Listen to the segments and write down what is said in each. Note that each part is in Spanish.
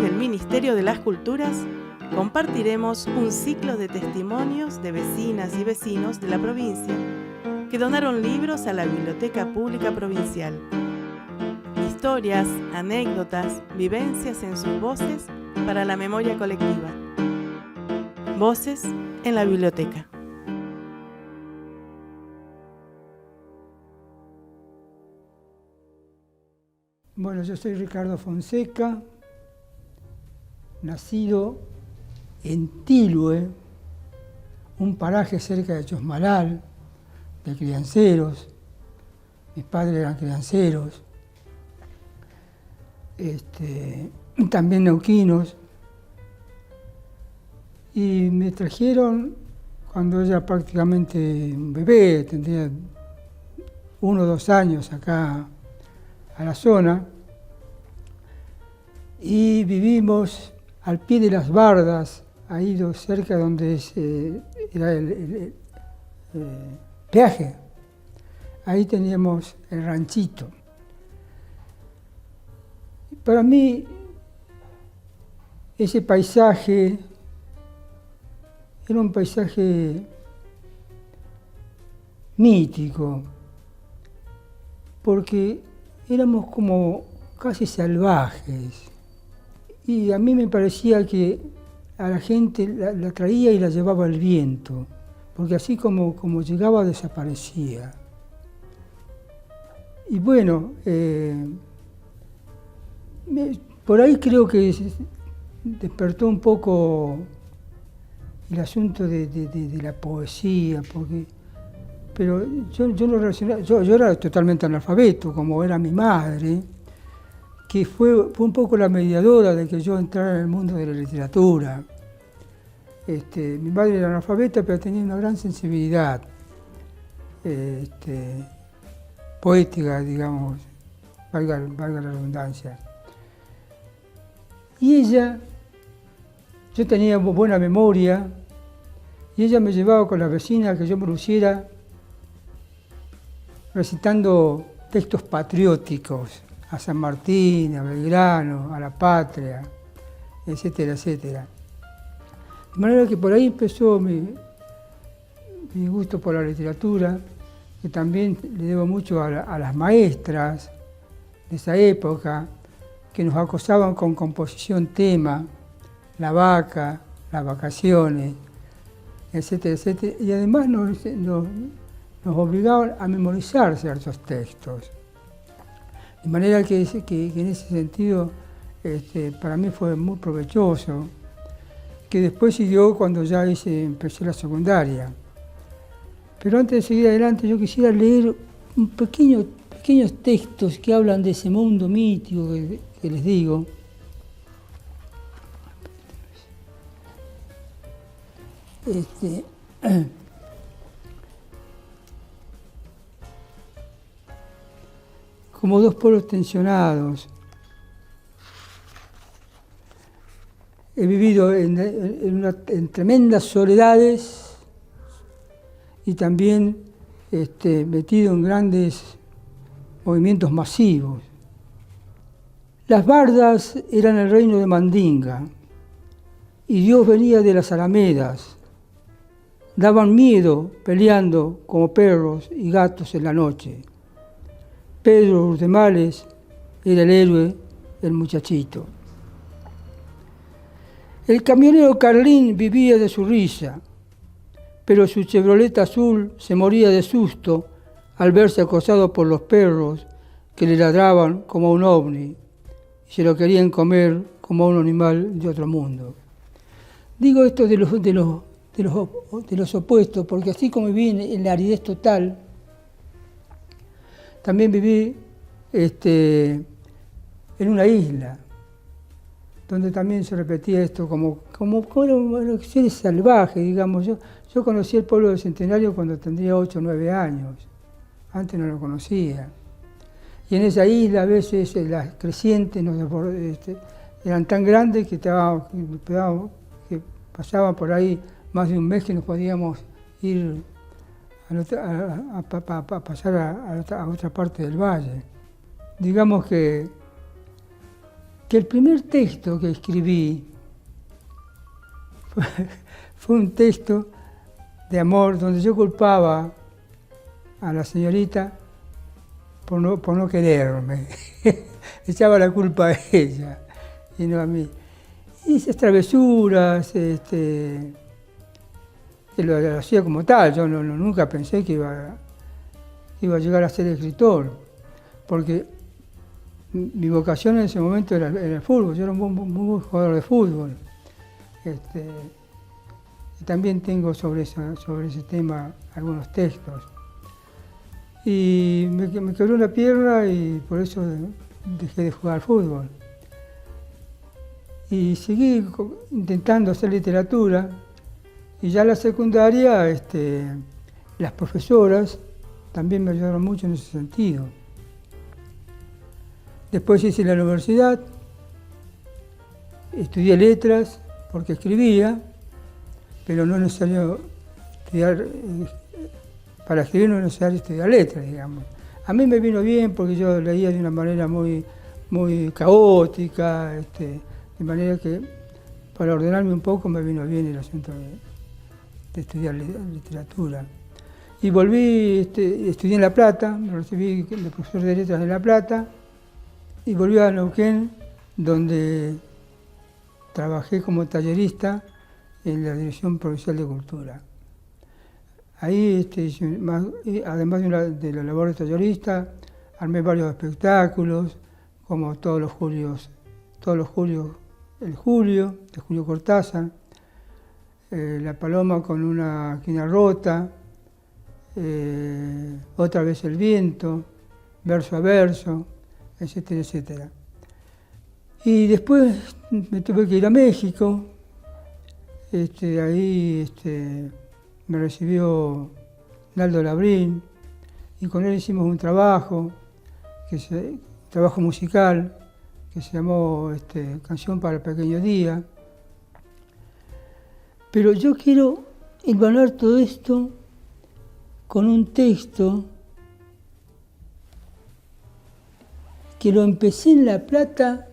desde el Ministerio de las Culturas, compartiremos un ciclo de testimonios de vecinas y vecinos de la provincia que donaron libros a la Biblioteca Pública Provincial. Historias, anécdotas, vivencias en sus voces para la memoria colectiva. Voces en la biblioteca. Bueno, yo soy Ricardo Fonseca, nacido en Tilhue, un paraje cerca de Chosmalal, de crianceros. Mis padres eran crianceros, también neuquinos. Y me trajeron cuando ella prácticamente un bebé, tendría 1 o 2 años acá a la zona, y vivimos al pie de las bardas, ahí cerca donde era el peaje. Ahí teníamos el ranchito. Para mí, ese paisaje era un paisaje mítico, porque éramos como casi salvajes. Y a mí me parecía que a la gente la traía y la llevaba el viento, porque así como llegaba, desaparecía. Y bueno, por ahí creo que despertó un poco el asunto de la poesía, pero yo lo relacionaba, yo era totalmente analfabeto, como era mi madre, que fue un poco la mediadora de que yo entrara en el mundo de la literatura. Mi madre era analfabeta, pero tenía una gran sensibilidad poética, digamos, valga la redundancia. Y ella, yo tenía buena memoria, y ella me llevaba con la vecina a que yo me luciera recitando textos patrióticos a San Martín, a Belgrano, a la patria, etcétera, etcétera. De manera que por ahí empezó mi gusto por la literatura, que también le debo mucho a las maestras de esa época, que nos acosaban con composición tema, la vaca, las vacaciones, etcétera, etcétera. Y además nos obligaban a memorizar ciertos textos. De manera que en ese sentido para mí fue muy provechoso, que después siguió cuando ya empecé la secundaria. Pero antes de seguir adelante yo quisiera leer pequeños textos que hablan de ese mundo mítico que les digo. Como 2 pueblos tensionados. He vivido en tremendas soledades y también metido en grandes movimientos masivos. Las bardas eran el reino de Mandinga y Dios venía de las alamedas. Daban miedo peleando como perros y gatos en la noche. Pedro Urdemales era el héroe, el muchachito. El camionero Carlín vivía de su risa, pero su Chevrolet azul se moría de susto al verse acosado por los perros que le ladraban como a un ovni y se lo querían comer como a un animal de otro mundo. Digo esto de los opuestos, porque así como viví en la aridez total, también viví en una isla, donde también se repetía esto como seres salvajes, digamos. Yo conocí el pueblo del Centenario cuando tendría 8 o 9 años, antes no lo conocía. Y en esa isla a veces las crecientes eran tan grandes que pasaban por ahí más de un mes que no podíamos ir a pasar a otra parte del valle. Digamos que que el primer texto que escribí fue un texto de amor donde yo culpaba a la señorita por no quererme. Echaba la culpa a ella y no a mí. Y esas travesuras, lo hacía como tal. Yo nunca pensé que iba a llegar a ser escritor, porque mi vocación en ese momento era el fútbol. Yo era un muy buen jugador de fútbol. Y también tengo sobre ese tema algunos textos. Y me quebró una pierna y por eso dejé de jugar al fútbol. Y seguí intentando hacer literatura, y ya en la secundaria las profesoras también me ayudaron mucho en ese sentido. Después hice la universidad, estudié letras porque escribía, pero no es necesario estudiar, para escribir no es necesario estudiar letras, digamos. A mí me vino bien porque yo leía de una manera muy caótica, de manera que para ordenarme un poco me vino bien el asunto de estudiar literatura. Y volví, estudié en La Plata, me recibí de profesor de letras en La Plata, y volví a Neuquén, donde trabajé como tallerista en la Dirección Provincial de Cultura. Ahí, además de la labor de tallerista, armé varios espectáculos, como todos los julios, el Julio, de Julio Cortázar, La Paloma con una quina rota, Otra vez el viento, Verso a verso, etcétera, etcétera. Y después me tuve que ir a México. Ahí me recibió Naldo Labrín y con él hicimos un trabajo musical que se llamó Canción para el Pequeño Día. Pero yo quiero hilvanar todo esto con un texto que lo empecé en La Plata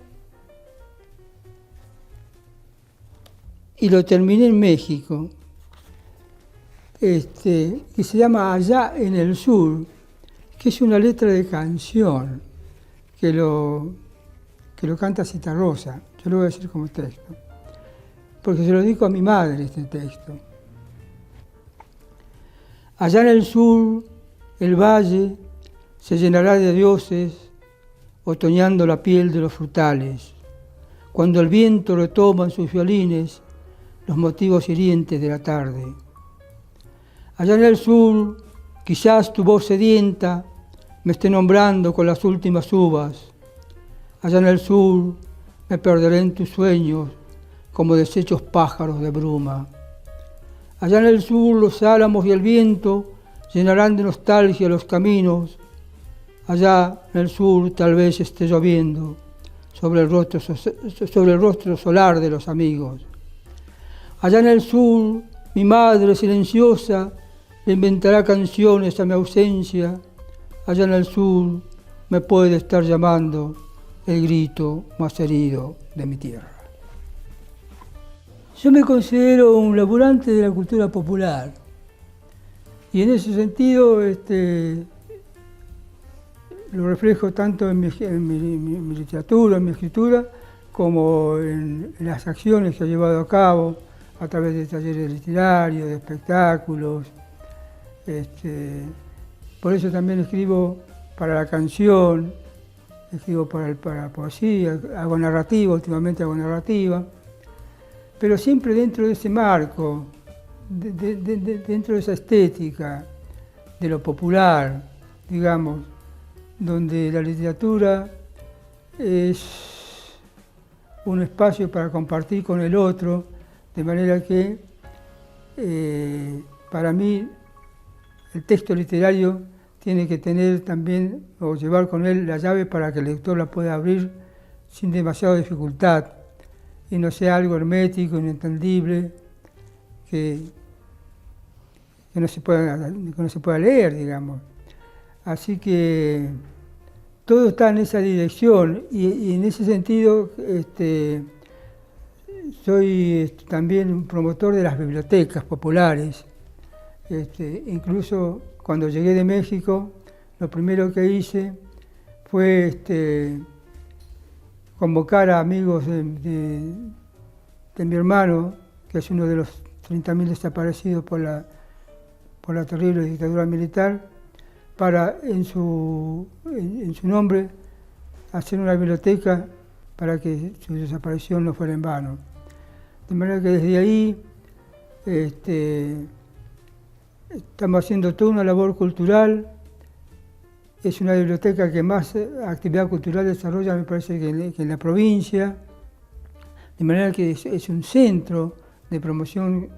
y lo terminé en México, que se llama Allá en el Sur, que es una letra de canción que lo canta Citarrosa. Yo lo voy a decir como texto, porque se lo dedico a mi madre este texto. Allá en el sur, el valle se llenará de dioses, otoñando la piel de los frutales, cuando el viento retoma en sus violines los motivos hirientes de la tarde. Allá en el sur, quizás tu voz sedienta me esté nombrando con las últimas uvas. Allá en el sur, me perderé en tus sueños como deshechos pájaros de bruma. Allá en el sur, los álamos y el viento llenarán de nostalgia los caminos. Allá en el sur tal vez esté lloviendo sobre el rostro solar de los amigos. Allá en el sur, mi madre silenciosa le inventará canciones a mi ausencia. Allá en el sur me puede estar llamando el grito más herido de mi tierra. Yo me considero un laburante de la cultura popular y en ese sentido lo reflejo tanto en mi literatura, en mi escritura, como en las acciones que he llevado a cabo a través de talleres literarios, de espectáculos. Por eso también escribo para la canción, escribo para la poesía, hago narrativa, últimamente hago narrativa, pero siempre dentro de ese marco, dentro de esa estética de lo popular, digamos, donde la literatura es un espacio para compartir con el otro, de manera que para mí el texto literario tiene que tener también, o llevar con él la llave para que el lector la pueda abrir sin demasiada dificultad y no sea algo hermético, inentendible, que no se pueda leer, digamos. Así que todo está en esa dirección y en ese sentido soy también un promotor de las bibliotecas populares. Incluso cuando llegué de México, lo primero que hice fue convocar a amigos de mi hermano, que es uno de los 30.000 desaparecidos por la terrible dictadura militar, para en su nombre hacer una biblioteca para que su desaparición no fuera en vano. De manera que desde ahí estamos haciendo toda una labor cultural. Es una biblioteca que más actividad cultural desarrolla, me parece, que en la provincia. De manera que es un centro de promoción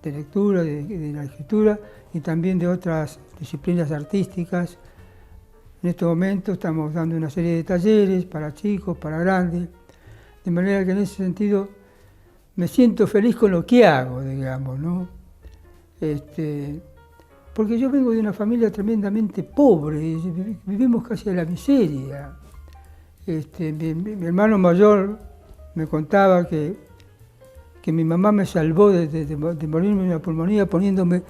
de lectura, de la escritura y también de otras disciplinas artísticas. En este momento estamos dando una serie de talleres para chicos, para grandes, de manera que en ese sentido me siento feliz con lo que hago, digamos, ¿no? Porque yo vengo de una familia tremendamente pobre, vivimos casi a la miseria. Mi hermano mayor me contaba que mi mamá me salvó de morirme de una pulmonía poniéndome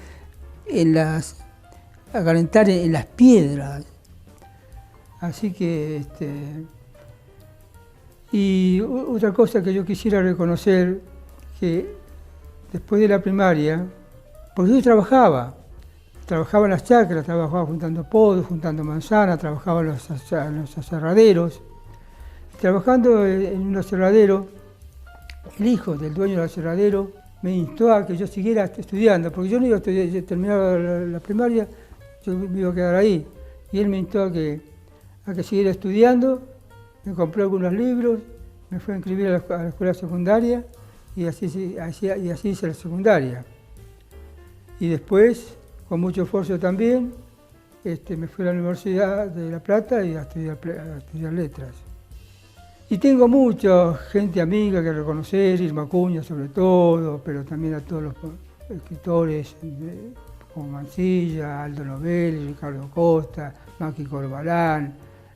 a calentar en las piedras. Así que, y otra cosa que yo quisiera reconocer, que después de la primaria, porque yo trabajaba en las chacras, trabajaba juntando podos, juntando manzanas, trabajaba en los aserraderos. Trabajando en un aserradero, el hijo del dueño del aserradero me instó a que yo siguiera estudiando, porque yo no iba a estudiar, terminaba la primaria, yo me iba a quedar ahí. Y él me instó a que siguiera estudiando, me compró algunos libros, me fue a inscribir a la escuela secundaria y así hice la secundaria. Y después, con mucho esfuerzo también, me fui a la Universidad de La Plata y a estudiar letras. Y tengo mucha gente amiga que reconocer, Irma Acuña sobre todo, pero también a todos los escritores como Mansilla, Aldo Novelli, Ricardo Costa, Maki Corbalán,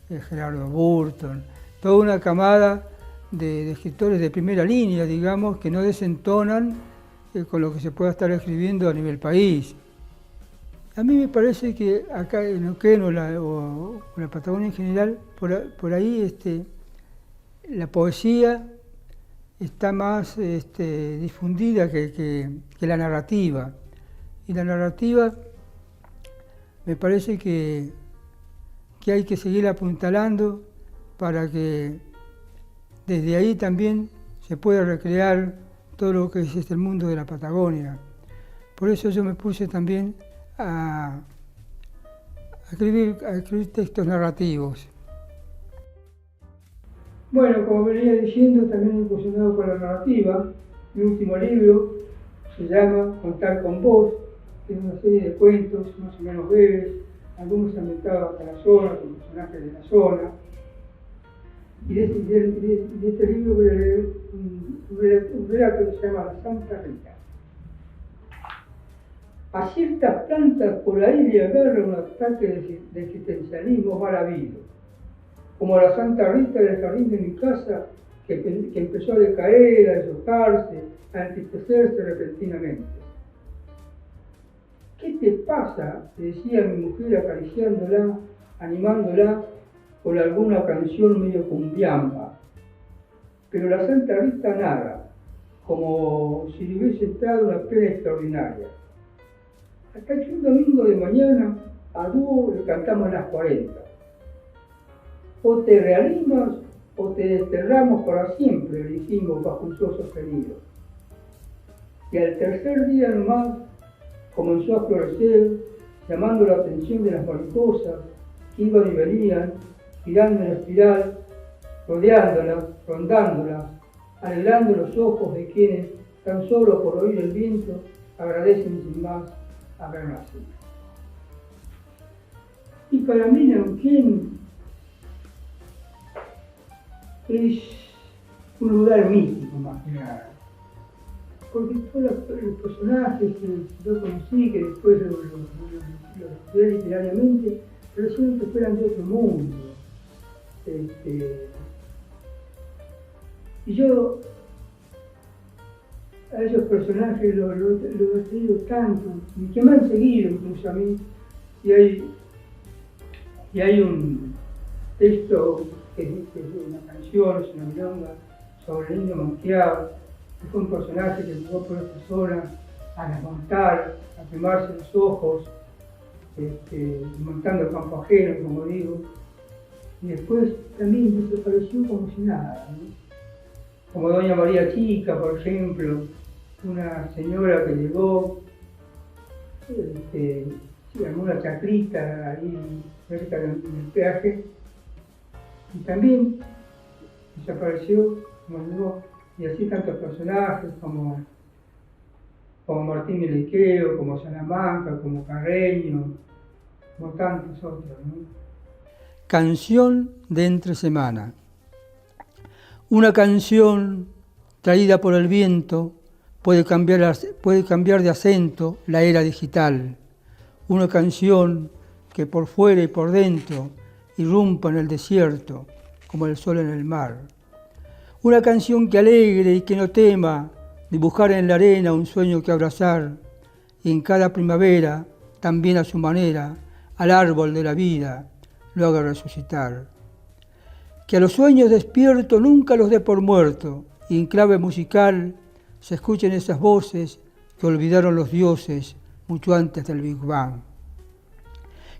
Gerardo Burton, toda una camada de escritores de primera línea, digamos, que no desentonan con lo que se pueda estar escribiendo a nivel país. A mí me parece que acá en Neuquén o la Patagonia en general, por ahí la poesía está más difundida que la narrativa. Y la narrativa me parece que hay que seguir apuntalando para que desde ahí también se pueda recrear todo lo que es el mundo de la Patagonia. Por eso yo me puse también a escribir textos narrativos. Bueno, como venía diciendo, también he incursionado con la narrativa. Mi último libro se llama Contar con vos, que es una serie de cuentos más o menos breves, algunos ambientados hasta la zona, con personajes de la zona. Y de este libro voy a leer un relato que se llama La Santa Rita. A ciertas plantas por ahí le agarra un ataque de existencialismo mal habido, como la Santa Rita del jardín de mi casa, que empezó a decaer, a deshojarse, a entristecerse repentinamente. ¿Qué te pasa?, le decía mi mujer acariciándola, animándola con alguna canción medio cumbiamba. Pero la Santa Rita nada, como si le hubiese estado una pena extraordinaria. Hasta que un domingo de mañana a dúo le cantamos las 40. O te reanimas o te desterramos para siempre, le dijimos bajo un sol sostenido. Y al tercer día nomás comenzó a florecer, llamando la atención de las mariposas que iban y venían, girando en espiral, rodeándolas, rondándolas, alegrando los ojos de quienes, tan solo por oír el viento, agradecen sin más haber nacido. Y para mí Neuquén es un lugar mítico más que nada, porque todos los personajes que yo conocí, que después los estudié literariamente, parecían que fueran de otro mundo. Y yo a esos personajes los he seguido tanto, y que me han seguido incluso a mí, y hay un texto que es una canción, es una milonga, sobre el indio Monteado, que fue un personaje que llegó por esta zona a desmontar, a quemarse los ojos, montando campo ajeno, como digo, y después también desapareció como si nada, ¿no? Como Doña María Chica, por ejemplo, una señora que llegó, armó una chacrita ahí cerca del peaje, y también desapareció, como llegó, y así tantos personajes como Martín Melequeo, como Salamanca, como Carreño, como tantos otros, ¿no? Canción de entre semana. Una canción traída por el viento puede cambiar de acento la era digital. Una canción que por fuera y por dentro irrumpa en el desierto como el sol en el mar. Una canción que alegre y que no tema dibujar en la arena un sueño que abrazar, y en cada primavera, también a su manera, al árbol de la vida lo haga resucitar. Que a los sueños despiertos nunca los dé por muerto, y en clave musical se escuchen esas voces que olvidaron los dioses mucho antes del Big Bang.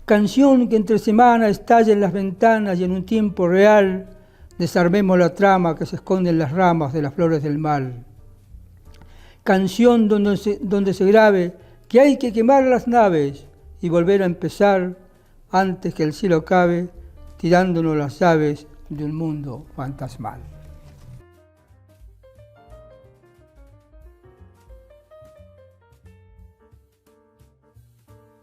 Canción que entre semana estalle en las ventanas y en un tiempo real desarmemos la trama que se esconde en las ramas de las flores del mal. Canción donde se grabe que hay que quemar las naves y volver a empezar antes que el cielo acabe tirándonos las llaves de un mundo fantasmal.